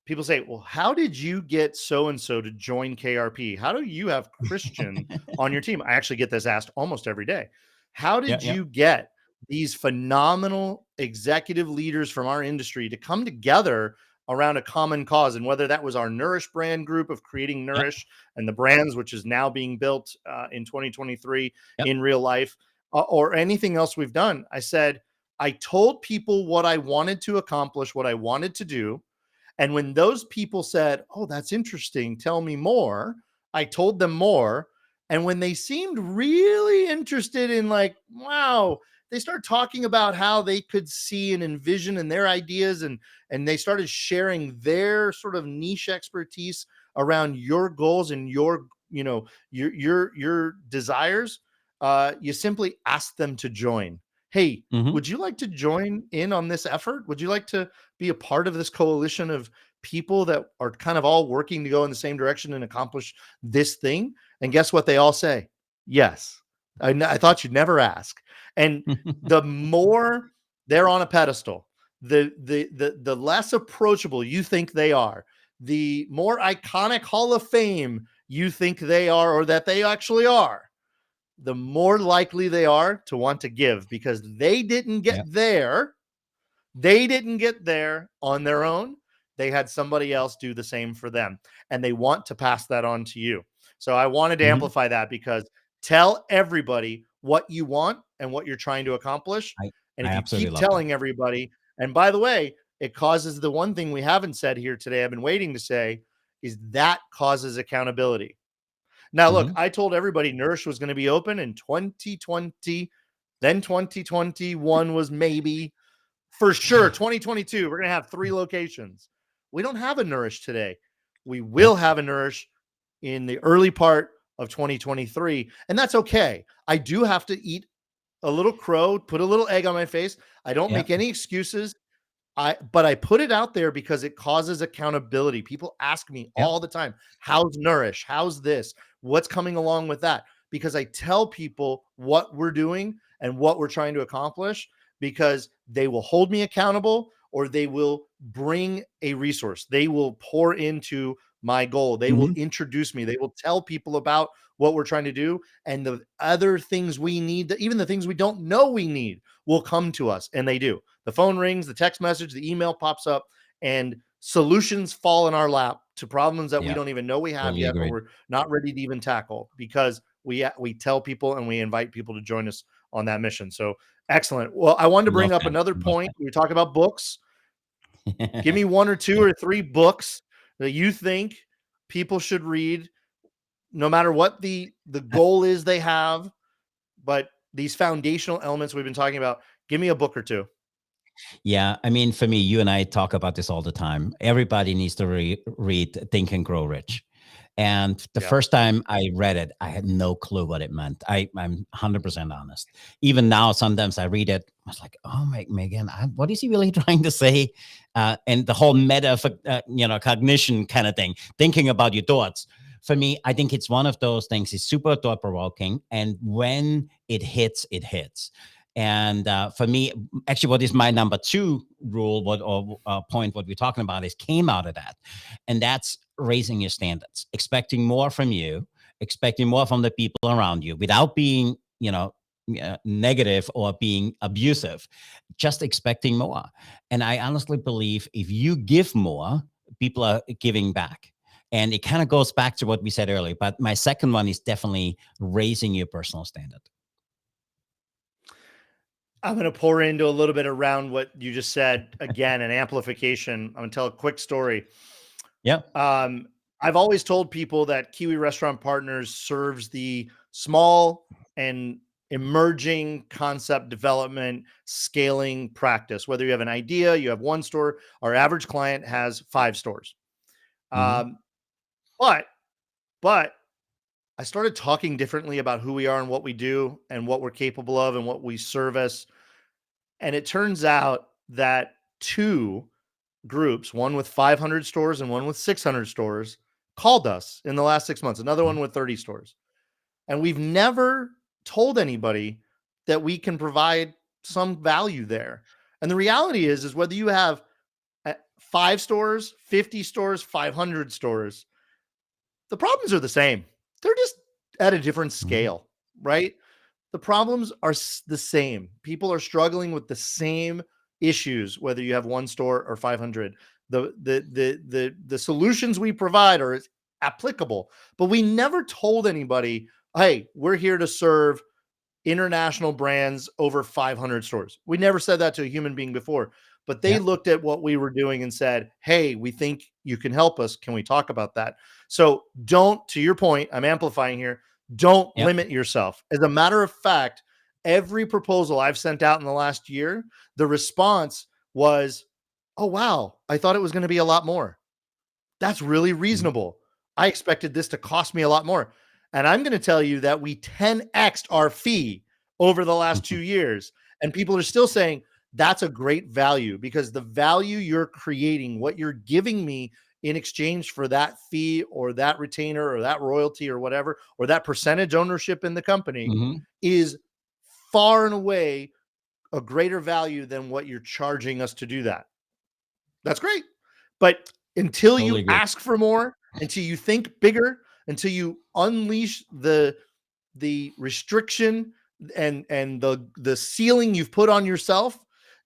Speaker 1: People say, "Well, how did you get so and so to join KRP? How do you have Christian on your team?" I actually get this asked almost every day. How
Speaker 2: Yeah,
Speaker 1: did
Speaker 2: yeah,
Speaker 1: you get these phenomenal executive leaders from our industry to come together around a common cause? And whether that was our Nourish brand group of creating
Speaker 2: yep,
Speaker 1: Nourish and the brands, which is now being built in 2023
Speaker 2: yep.
Speaker 1: in real life, or anything else we've done, I said, I told people what I wanted to accomplish, what I wanted to do, and when those people said, "Oh, that's interesting, tell me more," I told them more. And when they seemed really interested in, like, wow, they started talking about how they could see and envision and their ideas, and they started sharing their sort of niche expertise around your goals and your desires. You simply ask them to join. Hey,
Speaker 2: Hmm.
Speaker 1: would you like to join in on this effort? Would you like to be a part of this coalition of people that are kind of all working to go in the same direction and accomplish this thing? And guess what they all say? Yes. I thought you'd never ask. And the more they're on a pedestal, the less approachable you think they are, the more iconic Hall of Fame you think they are, or that they actually are, the more likely they are to want to give, because they didn't get
Speaker 2: Yep.
Speaker 1: there. They didn't get there on their own. They had somebody else do the same for them, and they want to pass that on to you. So I wanted to
Speaker 2: Hmm.
Speaker 1: amplify that, because tell everybody what you want and what you're trying to accomplish.
Speaker 2: I,
Speaker 1: And
Speaker 2: I
Speaker 1: if you
Speaker 2: absolutely
Speaker 1: keep
Speaker 2: love that.
Speaker 1: telling everybody, and by the way, it causes the one thing we haven't said here today, I've been waiting to say, is that causes accountability. Now, look,
Speaker 2: Mhm.
Speaker 1: I told everybody Nourish was going to be open in 2020. Then 2021 was maybe. For sure, 2022, we're going to have 3 locations. We don't have a Nourish today. We will
Speaker 2: Yep.
Speaker 1: have a Nourish in the early part of 2023, and that's okay. I do have to eat a little crow, put a little egg on my face. I don't make
Speaker 2: Yep.
Speaker 1: any excuses. But I put it out there because it causes accountability. People ask me
Speaker 2: Yep.
Speaker 1: all the time, "How's Nourish? How's this? What's coming along with that?" Because I tell people what we're doing and what we're trying to accomplish, because they will hold me accountable or they will bring a resource. They will pour into my goal. They will
Speaker 2: Mhm.
Speaker 1: introduce me. They will tell people about what we're trying to do, and the other things we need, even the things we don't know we need, will come to us, and they do. The phone rings, the text message, the email pops up, and solutions fall in our lap to problems that we
Speaker 2: Yep.
Speaker 1: don't even know we have
Speaker 2: Totally
Speaker 1: yet, or
Speaker 2: agreed.
Speaker 1: we're not ready to even tackle, because we tell people and we invite people to join us on that mission. So excellent. Well, I wanted to
Speaker 2: Love
Speaker 1: bring up
Speaker 2: that.
Speaker 1: another
Speaker 2: Love
Speaker 1: point. We were talking about books. Give me 1 or 2
Speaker 2: Yeah.
Speaker 1: or 3 books that you think people should read, no matter what the goal is they have, but these foundational elements we've been talking about. Give me a book or 2.
Speaker 2: Yeah, I mean, for me, you and I talk about this all the time. Everybody needs to read Think and Grow Rich. And the
Speaker 1: Yeah.
Speaker 2: first time I read it, I had no clue what it meant. I'm 100% honest. Even now, sometimes I read it, I was like, oh my, Megan, what is he really trying to say? And the whole meta, cognition kind of thing, thinking about your thoughts. For me, I think it's one of those things. It's super thought provoking. And when it hits, it hits. And for me, actually, what is my number 2 rule, point, what we're talking about, is came out of that, and that's raising your standards, expecting more from you, expecting more from the people around you, without being, negative or being abusive, just expecting more. And I honestly believe if you give more, people are giving back. And it kind of goes back to what we said earlier. But my second one is definitely raising your personal standard.
Speaker 1: I'm going to pour into a little bit around what you just said. Again, an amplification. I'm going to tell a quick story.
Speaker 2: Yeah.
Speaker 1: Um, I've always told people that Kiwi Restaurant Partners serves the small and emerging concept development scaling practice. Whether you have an idea, you have 1 store, our average client has 5 stores.
Speaker 2: Hmm.
Speaker 1: Um, but but I started talking differently about who we are and what we do and what we're capable of and what we service. And it turns out that 2 groups, one with 500 stores and one with 600 stores, called us in the last 6 months, another one with 30 stores. And we've never told anybody that we can provide some value there. And the reality is whether you have 5 stores, 50 stores, 500 stores, the problems are the same. They're just at a different
Speaker 2: Hmm.
Speaker 1: scale, right? The problems are the same. People are struggling with the same issues, whether you have 1 store or 500. The solutions we provide are applicable, but we never told anybody, "Hey, we're here to serve international brands over 500 stores." We never said that to a human being before, but they
Speaker 2: Yeah.
Speaker 1: looked at what we were doing and said, "Hey, we think you can help us. Can we talk about that?" So don't, to your point, I'm amplifying here, don't
Speaker 2: Yeah.
Speaker 1: limit yourself. As a matter of fact, every proposal I've sent out in the last year, the response was, "Oh, wow, I thought it was going to be a lot more. That's really
Speaker 2: Mhm.
Speaker 1: reasonable. I expected this to cost me a lot more." And I'm going to tell you that we 10x'd our fee over the last 2 years. And people are still saying that's a great value, because the value you're creating, what you're giving me in exchange for that fee or that retainer or that royalty or whatever, or that percentage ownership in the company,
Speaker 2: Mhm.
Speaker 1: is far and away a greater value than what you're charging us to do that. That's great. But until
Speaker 2: Totally
Speaker 1: you
Speaker 2: agree.
Speaker 1: ask for more, until you think bigger, until you unleash the restriction and the ceiling you've put on yourself,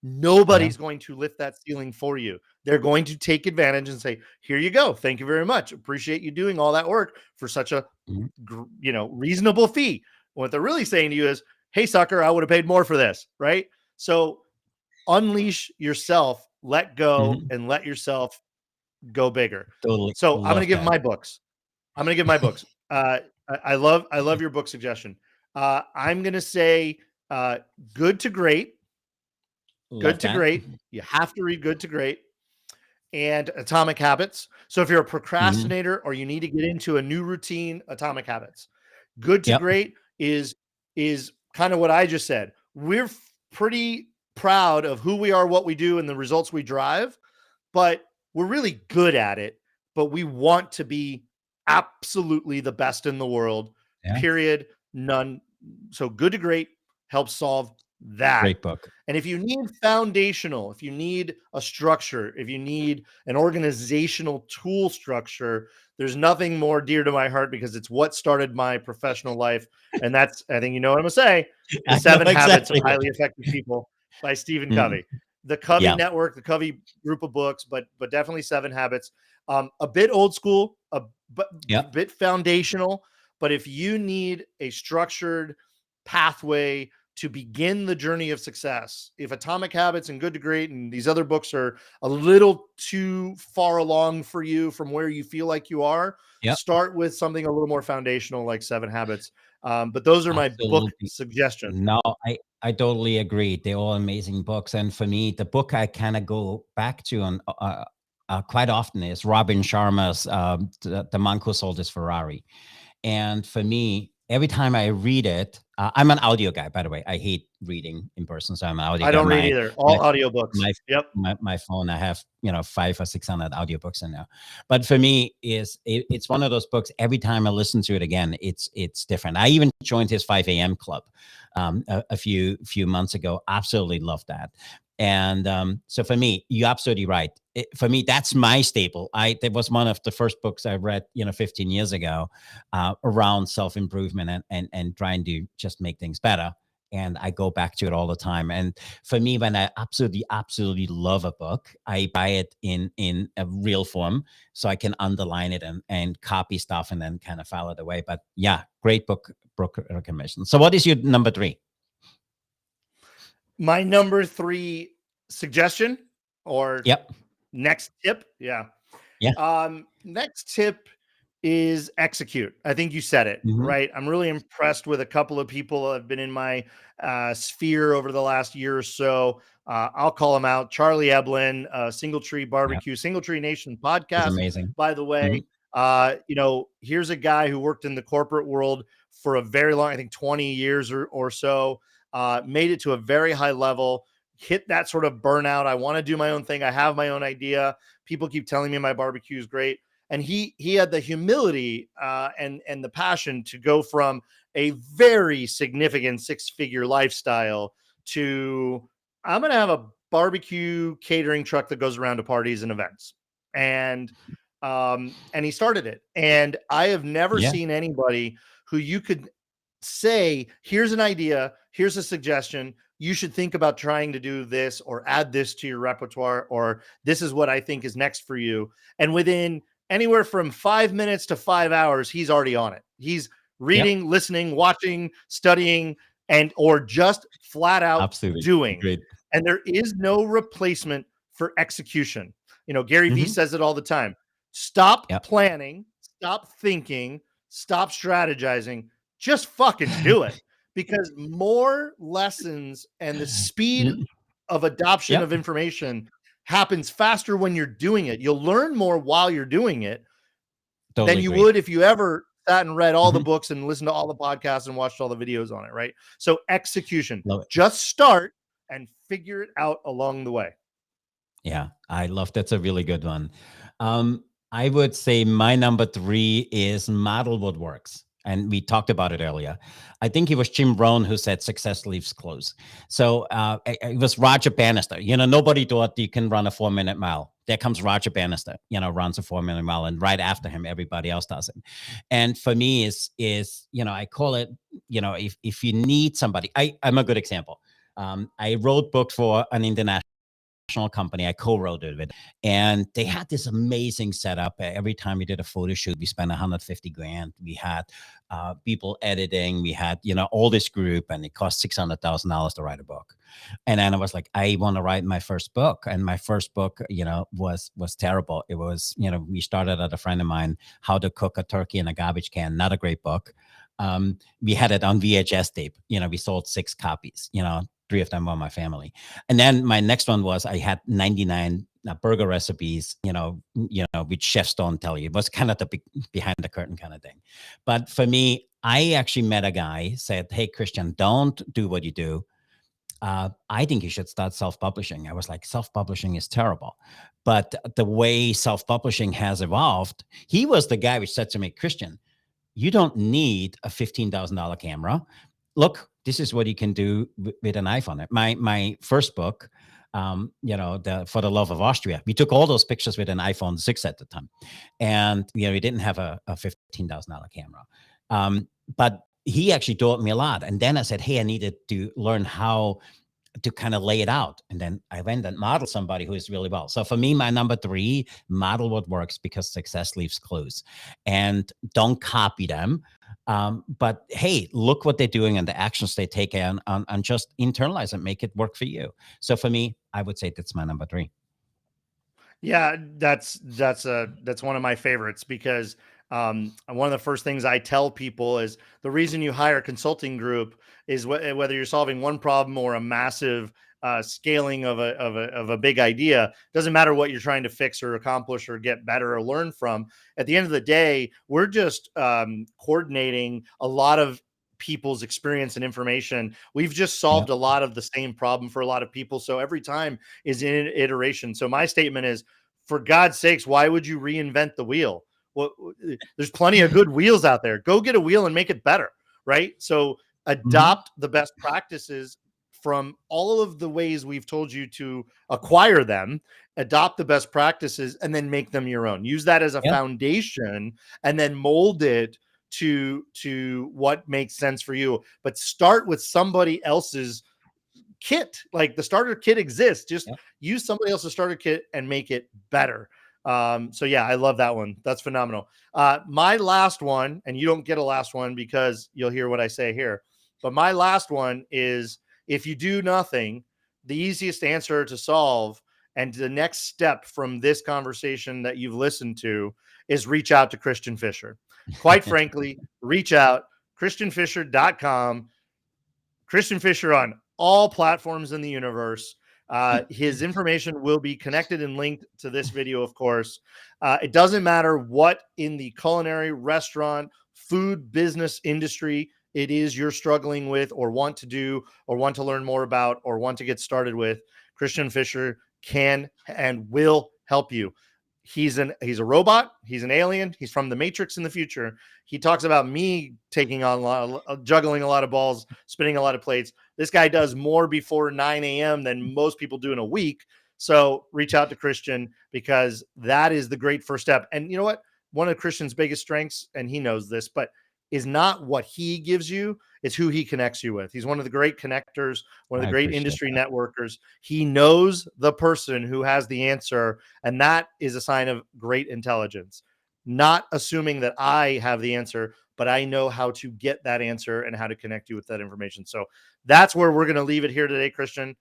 Speaker 2: Yeah.
Speaker 1: nobody's going to lift that ceiling for you. They're going to take advantage and say, "Here you go. Thank you very much. Appreciate you doing all that work for such a
Speaker 2: Mhm.
Speaker 1: reasonable fee." What they're really saying to you is, "Hey, sucker, I would have paid more for this," right? So unleash yourself, let go,
Speaker 2: Mhm.
Speaker 1: and let yourself go bigger.
Speaker 2: Totally
Speaker 1: So I'm going to
Speaker 2: love
Speaker 1: give
Speaker 2: that.
Speaker 1: my books. I'm going to give my books. I love your book suggestion. I'm gonna say Good to Great. Good
Speaker 2: Love
Speaker 1: to
Speaker 2: that.
Speaker 1: Great. You have to read Good to Great and Atomic Habits. So if you're a
Speaker 2: Mhm.
Speaker 1: procrastinator or you need to get into a new routine, Atomic Habits. Good to
Speaker 2: Yep.
Speaker 1: Great is kind of what I just said. We're pretty proud of who we are, what we do, and the results we drive, but we're really good at it. But we want to be absolutely the best in the world.
Speaker 2: Yeah.
Speaker 1: Period. None. So Good to Great helps solve that.
Speaker 2: Great book.
Speaker 1: And if you need foundational, if you need a structure, if you need an organizational tool structure, there's nothing more dear to my heart because it's what started my professional life. And that's, I think you know what I'm going to say, The
Speaker 2: I know
Speaker 1: Seven Habits of
Speaker 2: exactly what.
Speaker 1: Highly Effective People by Stephen
Speaker 2: Mm,
Speaker 1: Covey. The Covey
Speaker 2: yeah.
Speaker 1: Network, the Covey group of books, but definitely Seven Habits. A bit old school, a
Speaker 2: Yep.
Speaker 1: bit foundational, but if you need a structured pathway to begin the journey of success. If Atomic Habits and Good to Great and these other books are a little too far along for you from where you feel like you are,
Speaker 2: Yep.
Speaker 1: start with something a little more foundational like Seven Habits. But those are my book
Speaker 2: Absolutely.
Speaker 1: suggestions.
Speaker 2: No, I totally agree. They're all amazing books. And for me, the book I kind of go back to on quite often is Robin Sharma's The Monk Who Sold His Ferrari. And for me, every time I read it, I'm an audio guy, by the way. I hate reading in person, so I'm an audio
Speaker 1: I
Speaker 2: guy.
Speaker 1: don't read either.
Speaker 2: My
Speaker 1: All audiobooks.
Speaker 2: my
Speaker 1: Yep.
Speaker 2: my phone, I have 500 or 600 audiobooks in there. But for me, it's one of those books. Every time I listen to it again, it's different. I even joined his 5 a.m. club a few months ago. Absolutely love that. And so for me, you're absolutely right. For me, that's my staple. That was one of the first books I read 15 years ago around self-improvement and trying to just make things better. And I go back to it all the time. And for me, when I absolutely love a book, I buy it in a real form so I can underline it and copy stuff and then kind of file it away. But yeah, great book recommendation. So what is your number 3?
Speaker 1: My number 3 suggestion or
Speaker 2: Yep.
Speaker 1: next tip. Yeah.
Speaker 2: Yeah.
Speaker 1: Next tip is execute. I think you said it,
Speaker 2: Hmm.
Speaker 1: right? I'm really impressed with a couple of people that have been in my sphere over the last year or so. I'll call them out. Charlie Eblin, Single Tree
Speaker 2: Yeah.
Speaker 1: Barbecue, Single Tree Nation
Speaker 2: It's
Speaker 1: podcast.
Speaker 2: amazing.
Speaker 1: By the way,
Speaker 2: Hmm.
Speaker 1: here's a guy who worked in the corporate world for a very long, I think 20 years or so, made it to a very high level, hit that sort of burnout. I want to do my own thing. I have my own idea. People keep telling me my barbecue is great, and he had the humility and the passion to go from a very significant 6-figure lifestyle to I'm going to have a barbecue catering truck that goes around to parties and events, and he started it. And I have never
Speaker 2: Yeah.
Speaker 1: seen anybody who you could say, here's an idea, here's a suggestion, you should think about trying to do this or add this to your repertoire, or this is what I think is next for you. And within anywhere from 5 minutes to 5 hours, he's already on it. He's
Speaker 2: Yep.
Speaker 1: reading, listening, watching, studying, and or just flat out
Speaker 2: Absolutely.
Speaker 1: doing.
Speaker 2: Great.
Speaker 1: And there is no replacement for execution. Gary Vee
Speaker 2: Hmm.
Speaker 1: says it all the time. Stop
Speaker 2: Yep.
Speaker 1: planning, stop thinking, stop strategizing, just fucking do it, because more lessons and the speed
Speaker 2: Mm,
Speaker 1: of adoption
Speaker 2: yep.
Speaker 1: of information happens faster when you're doing it. You'll learn more while you're doing it than
Speaker 2: Totally
Speaker 1: you
Speaker 2: agree.
Speaker 1: would if you ever sat and read all the
Speaker 2: Hmm.
Speaker 1: books and listened to all the podcasts and watched all the videos on it, right? So execution,
Speaker 2: Love it.
Speaker 1: just start and figure it out along the way.
Speaker 2: Yeah, I love that's a really good one. I would say my number 3 is model what works. And we talked about it earlier. I think it was Jim Rohn who said success leaves clues. So it was Roger Bannister. Nobody thought you can run a 4-minute mile. There comes Roger Bannister, runs a 4-minute mile, and right after him, everybody else does it. And for me, is I call it, if you need somebody, I'm a good example. I wrote book for an international company. I co-wrote it with, and they had this amazing setup. Every time we did a photo shoot, we spent 150 grand. We had people editing. We had, all this group, and it cost $600,000 to write a book. And then I was like, I want to write my first book. And my first book, was terrible. It was, we started at a friend of mine, How to Cook a Turkey in a Garbage Can. Not a great book. We had it on VHS tape. We sold 6 copies, 3 of them were my family. And then my next one was, I had 99 burger recipes, which chefs don't tell you. It was kind of the behind the curtain kind of thing. But for me, I actually met a guy, said, hey, Christian, don't do what you do. I think you should start self-publishing. I was like, self-publishing is terrible. But the way self-publishing has evolved, he was the guy which said to me, Christian, you don't need a $15,000 camera. Look, this is what you can do with an iPhone. My first book, For the Love of Austria, we took all those pictures with an iPhone 6 at the time. And, we didn't have a $15,000 camera. But he actually taught me a lot. And then I said, hey, I needed to learn how to kind of lay it out. And then I went and modeled somebody who is really well. So for me, my number 3, model what works, because success leaves clues. And don't copy them. But hey, look what they're doing and the actions they take and just internalize and make it work for you. So for me, I would say that's my number 3.
Speaker 1: Yeah, that's one of my favorites, because one of the first things I tell people is the reason you hire a consulting group is whether you're solving one problem or a massive scaling of a big idea. Doesn't matter what you're trying to fix or accomplish or get better or learn from. At the end of the day, we're just coordinating a lot of people's experience and information. We've just solved a lot of the same problem for a lot of people. So every time is in iteration. So my statement is, for God's sakes, why would you reinvent the wheel? Well, there's plenty of good wheels out there. Go get a wheel and make it better, right? So adopt the best practices from all of the ways we've told you to acquire them, adopt the best practices, and then make them your own. Use that as a foundation, and then mold it to what makes sense for you. But start with somebody else's kit. Like, the starter kit exists. Just use somebody else's starter kit and make it better. So yeah, I love that one. That's phenomenal. My last one, and you don't get a last one because you'll hear what I say here, but my last one is, if you do nothing, the easiest answer to solve and the next step from this conversation that you've listened to is reach out to Christian Fischer. Quite frankly, reach out, christianfischer.com. Christian Fischer on all platforms in the universe. His information will be connected and linked to this video, of course. It doesn't matter what in the culinary, restaurant, food business industry it is you're struggling with, or want to do, or want to learn more about, or want to get started with. Christian Fischer can and will help you. He's a robot. He's an alien. He's from the Matrix in the future. He talks about me taking on juggling a lot of balls, spinning a lot of plates. This guy does more before 9 a.m. than most people do in a week. So reach out to Christian, because that is the great first step. And you know what? One of Christian's biggest strengths, and he knows this, but is not what he gives you, it's who he connects you with. He's one of the great connectors, one of the great industry networkers. He knows the person who has the answer, and that is a sign of great intelligence. Not assuming that I have the answer, but I know how to get that answer and how to connect you with that information. So that's where we're going to leave it here today, Christian.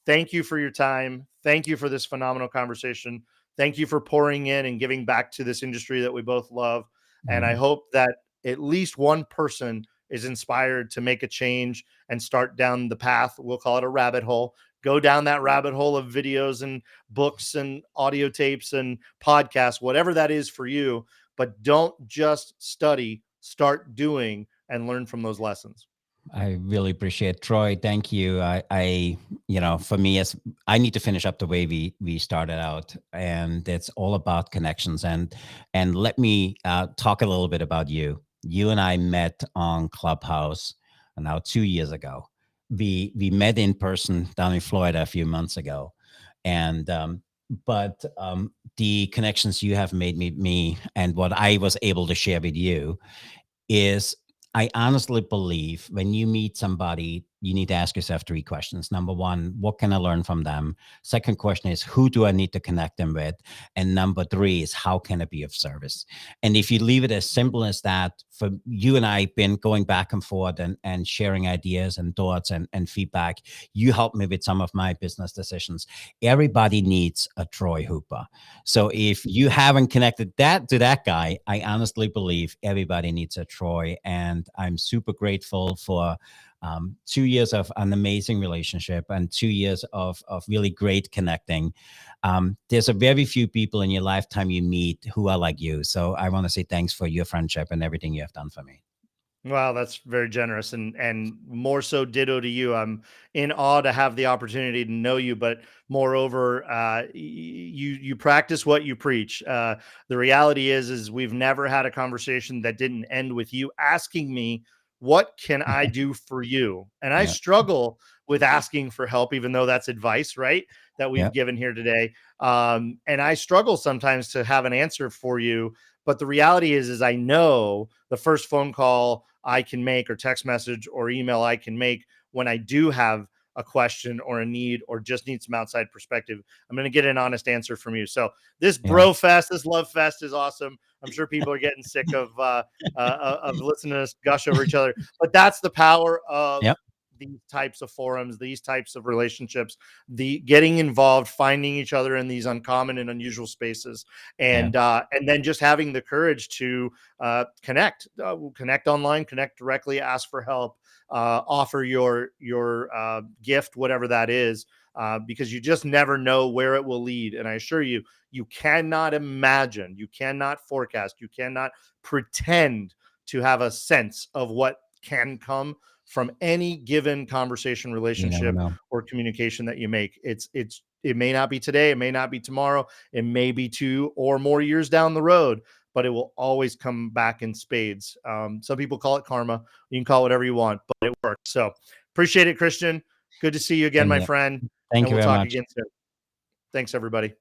Speaker 1: Thank you for your time. Thank you for this phenomenal conversation. Thank you for pouring in and giving back to this industry that we both love. And I hope that at least one person is inspired to make a change and start down the path. We'll call it a rabbit hole. Go down that rabbit hole of videos and books and audio tapes and podcasts, whatever that is for you. But don't just study, start doing and learn from those lessons.
Speaker 2: I really appreciate it. Troy. Thank you. For me, as I need to finish up the way we started out, and it's all about connections. And let me talk a little bit about you. You and I met on Clubhouse now 2 years ago. We met in person down in Florida a few months ago, and but the connections you have made me and what I was able to share with you is, I honestly believe when you meet somebody you need to ask yourself 3 questions. Number one, what can I learn from them? Second question is, who do I need to connect them with? And number three is, how can I be of service? And if you leave it as simple as that, for you and I been going back and forth and sharing ideas and thoughts and feedback, you helped me with some of my business decisions. Everybody needs a Troy Hooper. So if you haven't connected that to that guy, I honestly believe everybody needs a Troy. And I'm super grateful for 2 years of an amazing relationship and 2 years of really great connecting. There's a very few people in your lifetime you meet who are like you. So I want to say thanks for your friendship and everything you have done for me.
Speaker 1: Wow, that's very generous, and more so ditto to you. I'm in awe to have the opportunity to know you, but moreover, you practice what you preach. The reality is we've never had a conversation that didn't end with you asking me, "What can I do for you?" And I
Speaker 2: Yeah.
Speaker 1: struggle with asking for help, even though that's advice, right? That we've
Speaker 2: Yeah.
Speaker 1: given here today. And I struggle sometimes to have an answer for you. But the reality is I know the first phone call I can make, or text message or email I can make when I do have a question or a need or just need some outside perspective, I'm going to get an honest answer from you. So this
Speaker 2: Yeah.
Speaker 1: bro fest, this love fest is awesome. I'm sure people are getting sick of listening to us gush over each other, but that's the power of
Speaker 2: Yep.
Speaker 1: these types of forums, these types of relationships, the getting involved, finding each other in these uncommon and unusual spaces,
Speaker 2: Yeah.
Speaker 1: and then just having the courage to connect online, connect directly, ask for help, offer your gift, whatever that is, because you just never know where it will lead. And I assure you, you cannot imagine, you cannot forecast, you cannot pretend to have a sense of what can come from any given conversation,
Speaker 2: You never
Speaker 1: relationship,
Speaker 2: know.
Speaker 1: or communication that you make. It may not be today, it may not be tomorrow, it may be 2 or more years down the road, but it will always come back in spades. Some people call it karma. You can call it whatever you want, but it works. So appreciate it, Christian. Good to see you again,
Speaker 2: Same
Speaker 1: my
Speaker 2: here.
Speaker 1: friend.
Speaker 2: Thank
Speaker 1: And
Speaker 2: you
Speaker 1: we'll
Speaker 2: very
Speaker 1: talk
Speaker 2: much.
Speaker 1: again soon. Thanks, everybody.